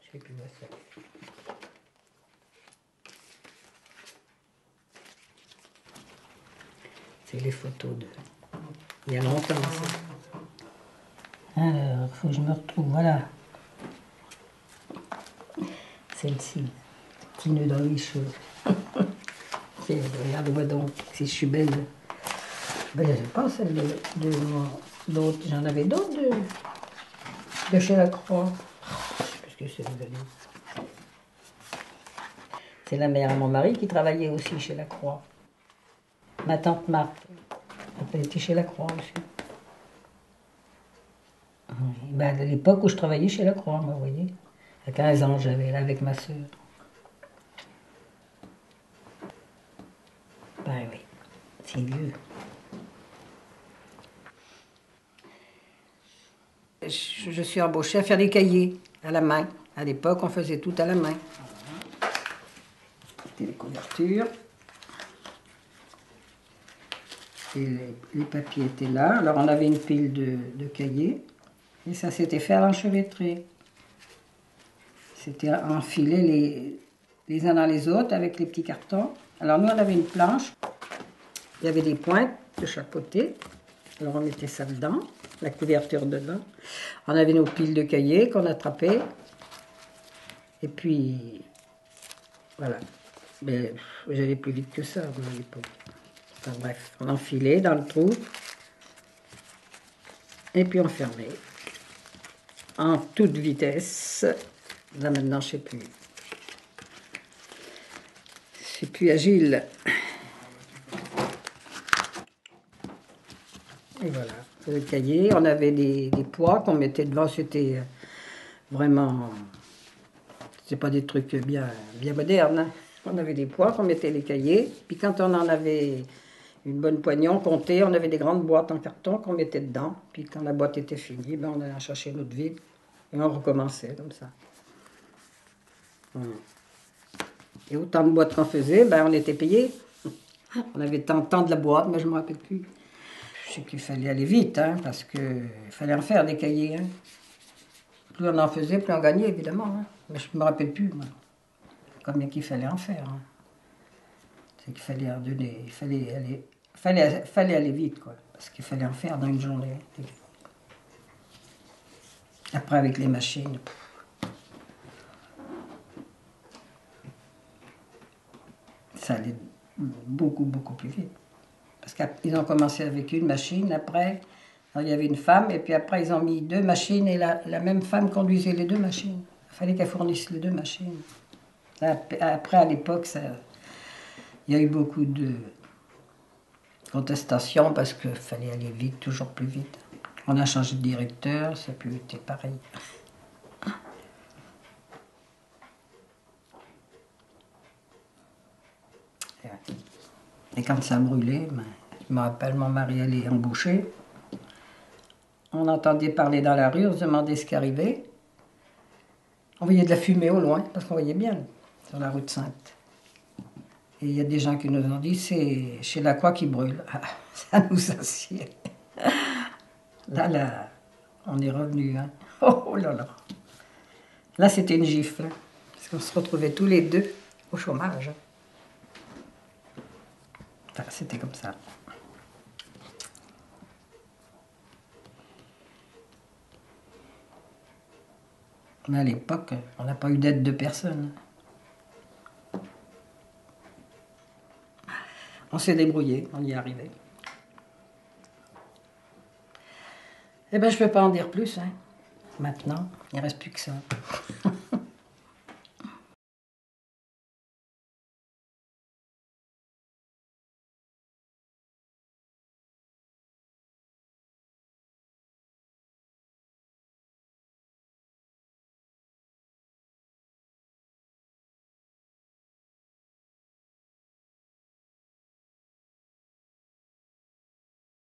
Je sais plus où c'est. C'est les photos de... Il y a longtemps, ça. Alors, faut que je me retrouve, voilà. Celle-ci. Petit nœud dans les cheveux. Regarde-moi donc, si je suis belle. Ben, je sais pas, celle d'autres. J'en avais d'autres de chez Lacroix. Parce que c'est devenu. C'est la mère à mon mari qui travaillait aussi chez Lacroix. Ma tante Marthe, elle était chez Lacroix aussi. Ben, à l'époque où je travaillais chez Lacroix, vous voyez. À 15 ans, j'avais là avec ma soeur. Ben oui, c'est vieux. Je suis embauchée à faire des cahiers à la main. À l'époque, on faisait tout à la main. C'était les couvertures. Et les papiers étaient là. Alors, on avait une pile de cahiers. Et ça s'était fait à l'enchevêtrée. C'était enfiler les uns dans les autres avec les petits cartons. Alors, nous, on avait une planche. Il y avait des pointes de chaque côté. Alors, on mettait ça dedans, la couverture dedans. On avait nos piles de cahiers qu'on attrapait. Et puis, voilà. Mais j'allais plus vite que ça, moi, à l'époque. Enfin, bref, on enfilait dans le trou. Et puis, on fermait. En toute vitesse. Là, maintenant, je sais plus. C'est plus agile. Et voilà, le cahier. On avait des poids qu'on mettait devant. C'était vraiment... C'est pas des trucs bien modernes. Hein. On avait des poids qu'on mettait les cahiers. Puis quand on en avait une bonne poignée, on comptait. On avait des grandes boîtes en carton qu'on mettait dedans. Puis quand la boîte était finie, ben, on allait chercher l'autre vide. Et on recommençait comme ça. Et autant de boîtes qu'on faisait, ben, on était payé. On avait tant de la boîte, mais je ne me rappelle plus. Je sais qu'il fallait aller vite, hein, parce qu'il fallait en faire des cahiers. Hein. Plus on en faisait, plus on gagnait, évidemment. Hein. Mais je ne me rappelle plus, moi, combien qu'il fallait en faire. Hein. C'est qu'il fallait en donner, il fallait aller vite, quoi, parce qu'il fallait en faire dans une journée. Après, avec les machines, ça allait beaucoup plus vite. Parce qu'ils ont commencé avec une machine, après, alors, il y avait une femme, et puis après, ils ont mis 2 machines, et la même femme conduisait les 2 machines. Il fallait qu'elle fournisse les 2 machines. Après, à l'époque, il y a eu beaucoup de contestations, parce qu'il fallait aller vite, toujours plus vite. On a changé de directeur, ça n'a plus été pareil. Et quand ça a brûlé, ben, je me rappelle, mon mari allait embaucher. On entendait parler dans la rue, on se demandait ce qui arrivait. On voyait de la fumée au loin, parce qu'on voyait bien, sur la route Sainte. Et il y a des gens qui nous ont dit, c'est chez Lacroix qui brûle. Ah, ça nous assied. Là, on est revenu. Hein. Oh là là. Là, c'était une gifle. Hein, parce qu'on se retrouvait tous les deux au chômage. Enfin, c'était comme ça. Mais à l'époque, on n'a pas eu d'aide de personne. On s'est débrouillé, on y est arrivé. Eh bien, je ne peux pas en dire plus. Hein. Maintenant, il ne reste plus que ça.